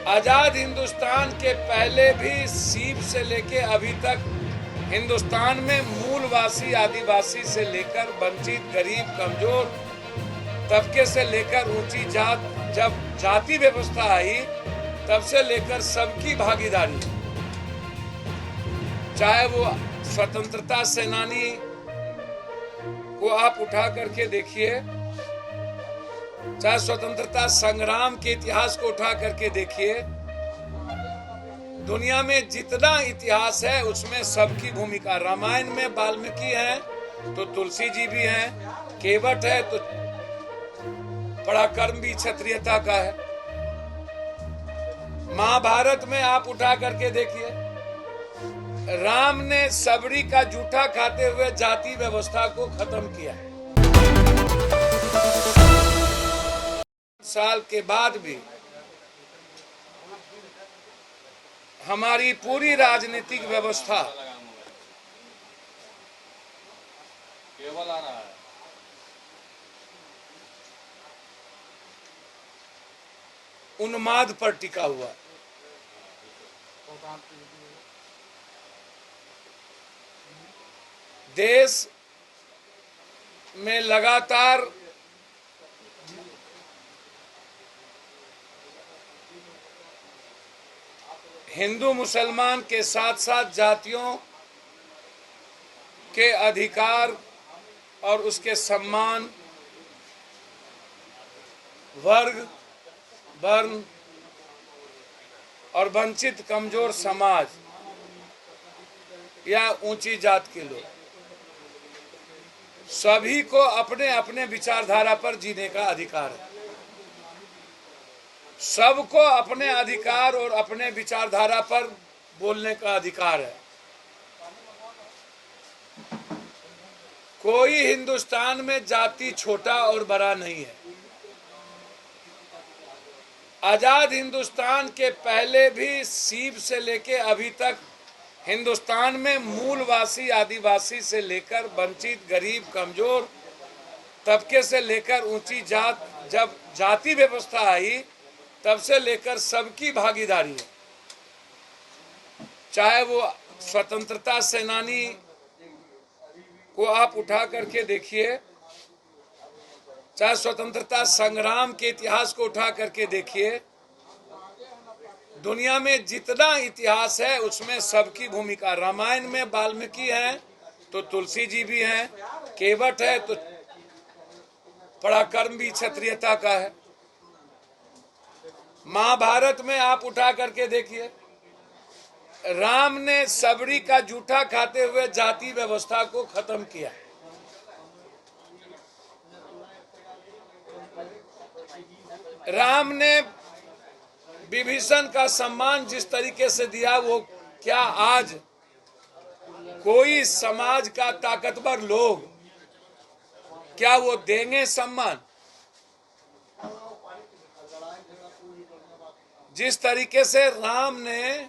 आजाद हिंदुस्तान के पहले भी सीप से लेके अभी तक हिंदुस्तान में मूलवासी आदिवासी से लेकर वंचित गरीब कमजोर तबके से लेकर ऊंची जात, जब जाति व्यवस्था आई तब से लेकर सबकी भागीदारी, चाहे वो स्वतंत्रता सेनानी को आप उठा करके देखिए, चाहे स्वतंत्रता संग्राम के इतिहास को उठा करके देखिए, दुनिया में जितना इतिहास है उसमें सबकी भूमिका। रामायण में वाल्मीकि हैं तो तुलसी जी भी हैं, केवट है तो पराक्रम भी क्षत्रियता का है। महाभारत में आप उठा करके देखिए, राम ने सबरी का जूठा खाते हुए जाति व्यवस्था को खत्म किया। साल के बाद भी हमारी पूरी राजनीतिक व्यवस्था केवल आ रहा है उन्माद पर टिका हुआ। देश में लगातार हिंदू मुसलमान के साथ साथ जातियों के अधिकार और उसके सम्मान, वर्ग वर्ण और वंचित कमजोर समाज या ऊंची जात के लोग, सभी को अपने अपने विचारधारा पर जीने का अधिकार है। सबको अपने अधिकार और अपने विचारधारा पर बोलने का अधिकार है। कोई हिंदुस्तान में जाति छोटा और बड़ा नहीं है। आजाद हिंदुस्तान के पहले भी सीप से लेके अभी तक हिंदुस्तान में मूलवासी आदिवासी से लेकर वंचित गरीब कमजोर तबके से लेकर ऊंची जात, जब जाति व्यवस्था आई तब से लेकर सबकी भागीदारी है। चाहे वो स्वतंत्रता सेनानी को आप उठा करके देखिए, चाहे स्वतंत्रता संग्राम के इतिहास को उठा करके देखिए, दुनिया में जितना इतिहास है उसमें सबकी भूमिका। रामायण में वाल्मीकि हैं तो तुलसी जी भी हैं, केवट है तो पराक्रम भी क्षत्रियता का है। महाभारत में आप उठा करके देखिए, राम ने सबरी का जूठा खाते हुए जाति व्यवस्था को खत्म किया। राम ने विभीषण का सम्मान जिस तरीके से दिया, वो क्या आज कोई समाज का ताकतवर लोग क्या वो देंगे सम्मान? जिस तरीके से राम ने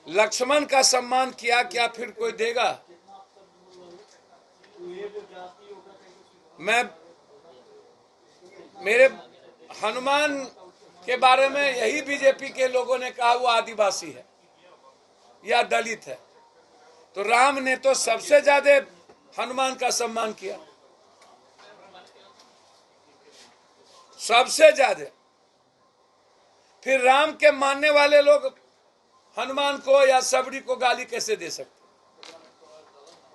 लक्ष्मण का सम्मान किया, क्या फिर कोई देगा? मेरे हनुमान के बारे में यही बीजेपी के लोगों ने कहा वो आदिवासी है या दलित है, तो राम ने तो सबसे ज्यादा हनुमान का सम्मान किया, सबसे ज्यादा। फिर राम के मानने वाले लोग हनुमान को या सबरी को गाली कैसे दे सकते,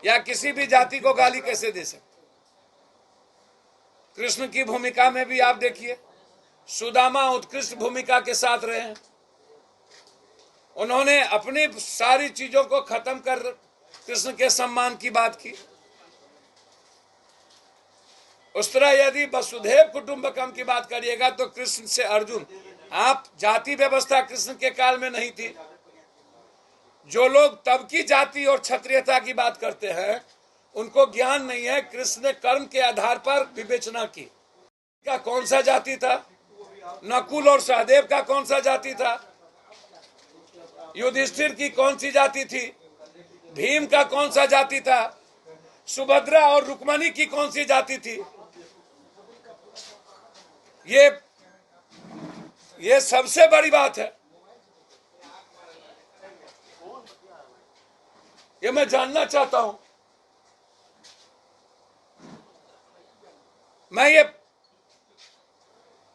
या किसी भी जाति को गाली कैसे दे सकते? कृष्ण की भूमिका में भी आप देखिए, सुदामा उत्कृष्ट भूमिका के साथ रहे हैं। उन्होंने अपनी सारी चीजों को खत्म कर कृष्ण के सम्मान की बात की। उस तरह यदि वसुधैव कुटुंबकम की बात करिएगा तो कृष्ण से अर्जुन, आप जाति व्यवस्था कृष्ण के काल में नहीं थी। जो लोग तब की जाति और क्षत्रियता की बात करते हैं उनको ज्ञान नहीं है। कृष्ण ने कर्म के आधार पर विवेचना की। का कौन सा जाति था? नकुल और सहदेव का कौन सा जाति था? युधिष्ठिर की कौन सी जाति थी? भीम का कौन सा जाति था? सुभद्रा और रुक्मणी की कौन सी जाति थी? ये ये सबसे बड़ी बात है। ये मैं जानना चाहता हूं। मैं ये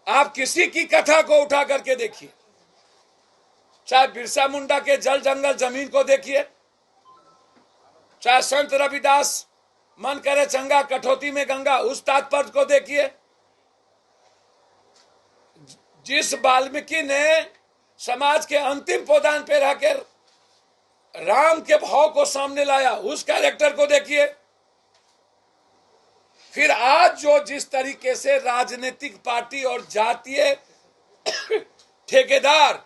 आप किसी की कथा को उठा करके देखिए, चाहे बिरसा मुंडा के जल जंगल जमीन को देखिए, चाहे संत रविदास मन करे चंगा कठौती में गंगा उस तात्पर्य को देखिए, जिस वाल्मीकि ने समाज के अंतिम पौधान पे रहकर राम के भाव को सामने लाया उस कैरेक्टर को देखिए। फिर आज जो जिस तरीके से राजनीतिक पार्टी और जातीय ठेकेदार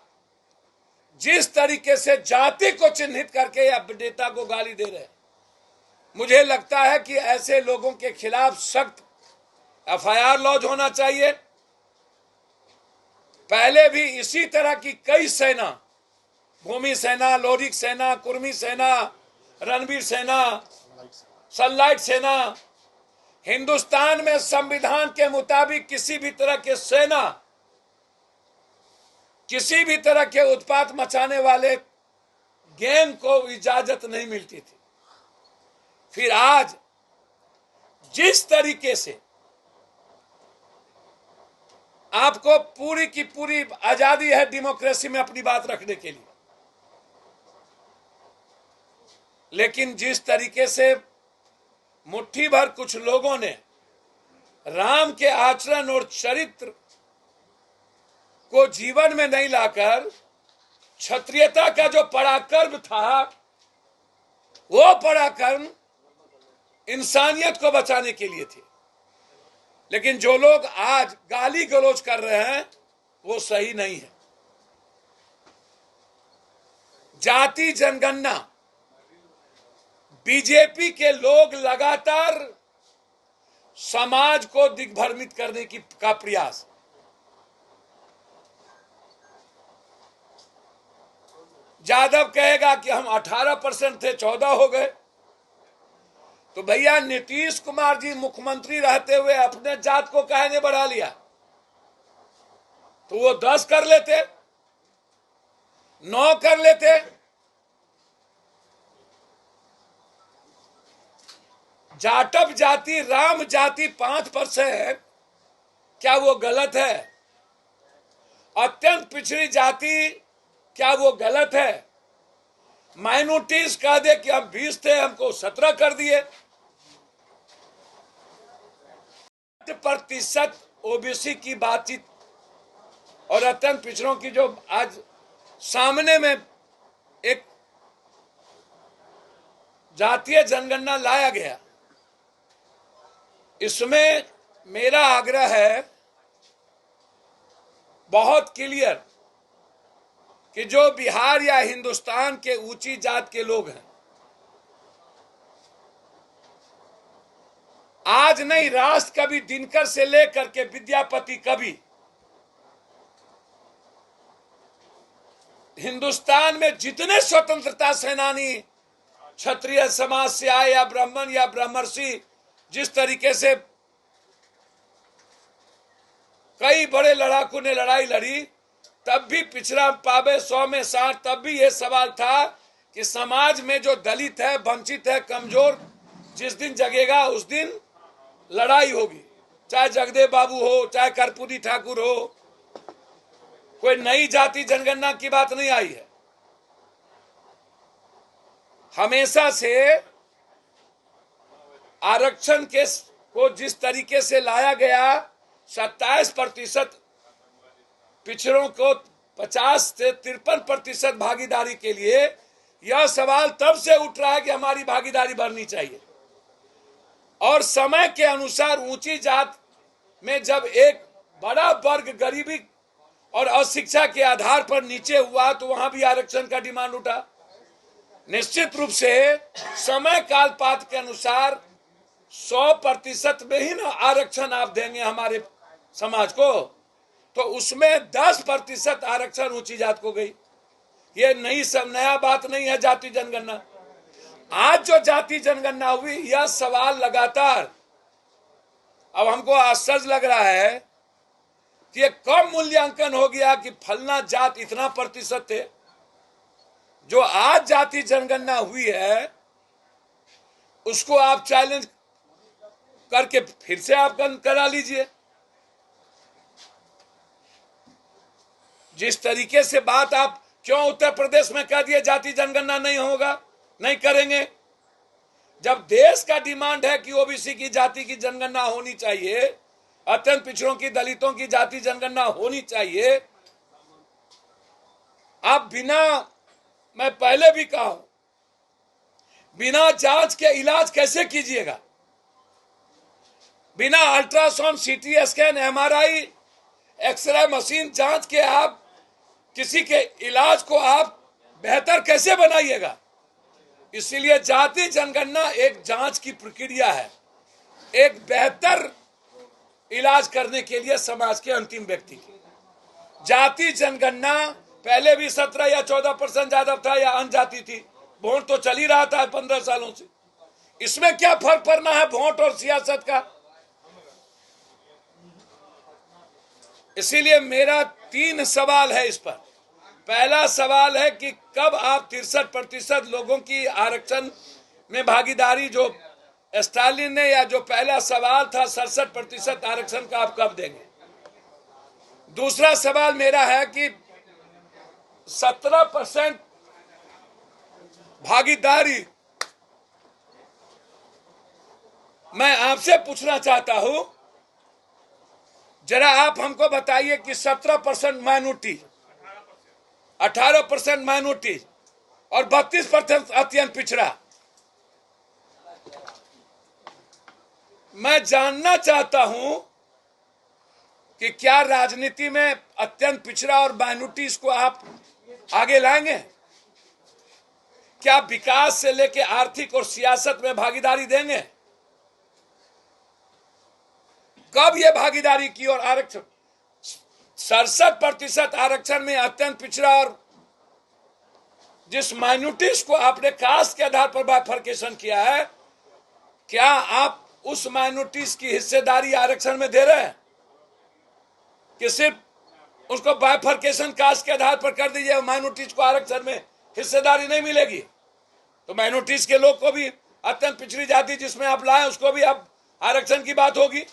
जिस तरीके से जाति को चिन्हित करके या नेता को गाली दे रहे हैं, मुझे लगता है कि ऐसे लोगों के खिलाफ सख्त एफआईआर लॉन्च होना चाहिए। पहले भी इसी तरह की कई सेना, भूमि सेना, लोरिक सेना, कुर्मी सेना, रणवीर सेना, सनलाइट सेना, हिंदुस्तान में संविधान के मुताबिक किसी भी तरह के सेना, किसी भी तरह के उत्पात मचाने वाले गैंग को इजाजत नहीं मिलती थी। फिर आज जिस तरीके से आपको पूरी की पूरी आजादी है डेमोक्रेसी में अपनी बात रखने के लिए, लेकिन जिस तरीके से मुट्ठी भर कुछ लोगों ने राम के आचरण और चरित्र को जीवन में नहीं लाकर क्षत्रियता का जो पराक्रम था वो पराक्रम इंसानियत को बचाने के लिए थे। लेकिन जो लोग आज गाली गलौज कर रहे हैं वो सही नहीं है। जाति जनगणना, बीजेपी के लोग लगातार समाज को दिग्भ्रमित करने का प्रयास। यादव कहेगा कि हम 18% थे 14 हो गए, तो भैया नीतीश कुमार जी मुख्यमंत्री रहते हुए अपने जात को काहे ने बढ़ा लिया? तो वो 10 कर लेते, 9 कर लेते। जाटव जाति, राम जाति 5%, क्या वो गलत है? अत्यंत पिछड़ी जाति, क्या वो गलत है? माइनॉरिटीज कह दे कि हम 20 थे, हमको 17 कर दिए। 8% ओबीसी की बातचीत और अत्यंत पिछड़ों की जो आज सामने में एक जातीय जनगणना लाया गया, इसमें मेरा आग्रह है बहुत क्लियर कि जो बिहार या हिंदुस्तान के ऊंची जात के लोग हैं, आज नहीं राष्ट्र कवि दिनकर से लेकर के विद्यापति कवि, हिंदुस्तान में जितने स्वतंत्रता सेनानी क्षत्रिय समाज से आए या ब्राह्मण या ब्रह्मर्षि, जिस तरीके से कई बड़े लड़ाकू ने लड़ाई लड़ी, तब भी पिछड़ा पावे 100 में 60, तब भी यह सवाल था कि समाज में जो दलित है, वंचित है, कमजोर, जिस दिन जगेगा उस दिन लड़ाई होगी। चाहे जगदेव बाबू हो, चाहे कर्पूरी ठाकुर हो, कोई नई जाति जनगणना की बात नहीं आई है। हमेशा से आरक्षण को जिस तरीके से लाया गया, 27% पिछड़ों को 50 से 53% भागीदारी के लिए, यह सवाल तब से उठ रहा है कि हमारी भागीदारी बढ़नी चाहिए। और समय के अनुसार ऊंची जात में जब एक बड़ा वर्ग गरीबी और अशिक्षा के आधार पर नीचे हुआ, तो वहां भी आरक्षण का डिमांड उठा। निश्चित रूप से समय काल पात के अनुसार 100% में ही ना आरक्षण आप देंगे हमारे समाज को, तो उसमें 10% आरक्षण ऊंची जात को गई। ये नया बात नहीं है जाति जनगणना। आज जो जाति जनगणना हुई, यह सवाल लगातार, अब हमको आश्चर्य लग रहा है कि एक कम मूल्यांकन हो गया कि फलना जात इतना प्रतिशत थे। जो आज जाति जनगणना हुई है उसको आप चैलेंज करके फिर से आप करा लीजिए। जिस तरीके से बात आप क्यों उत्तर प्रदेश में कह दिए जाति जनगणना नहीं होगा, नहीं करेंगे, जब देश का डिमांड है कि ओबीसी की जाति की जनगणना होनी चाहिए, अत्यंत पिछड़ों की, दलितों की जाति जनगणना होनी चाहिए। आप बिना, मैं पहले भी कहा हूं, बिना जांच के इलाज कैसे कीजिएगा? बिना ultrasound, CT scan, MRI, x ray machine जांच के आप किसी के इलाज को आप बेहतर कैसे बनाइएगा? इसीलिए जाति जनगणना एक जांच की प्रक्रिया है, एक बेहतर इलाज करने के लिए समाज के अंतिम व्यक्ति की। जाति जनगणना पहले भी 17 या 14% यादव था या अन्य जाति थी, वोट तो चल ही रहा था 15 सालों से। इसमें क्या फर्क पड़ना है वोट और सियासत का? इसीलिए मेरा 3 सवाल है इस पर। पहला सवाल है कि कब आप 63% लोगों की आरक्षण में भागीदारी, जो स्टालिन ने, या जो पहला सवाल था 67% आरक्षण का, आप कब देंगे? दूसरा सवाल मेरा है कि 17% भागीदारी, मैं आपसे पूछना चाहता हूं, जरा आप हमको बताइए कि 17% माइनॉरिटी, 18% माइनॉरिटी और 32% अत्यंत पिछड़ा, मैं जानना चाहता हूं कि क्या राजनीति में अत्यंत पिछड़ा और माइनॉरिटीज को आप आगे लाएंगे? क्या विकास से लेकर आर्थिक और सियासत में भागीदारी देंगे? कब यह भागीदारी की? और आरक्षण 67% आरक्षण में अत्यंत पिछड़ा और जिस माइनॉरिटीज को आपने कास्ट के आधार पर बाइफर्केशन किया है, क्या आप उस माइनॉरिटीज की हिस्सेदारी आरक्षण में दे रहे हैं कि सिर्फ उसको बाइफर्केशन कास्ट के आधार पर कर दीजिए, माइनॉरिटीज को आरक्षण में हिस्सेदारी नहीं मिलेगी? तो माइनॉरिटीज के लोग को भी, अत्यंत पिछड़ी जाति जिसमें आप लाए, उसको भी अब आरक्षण की बात होगी।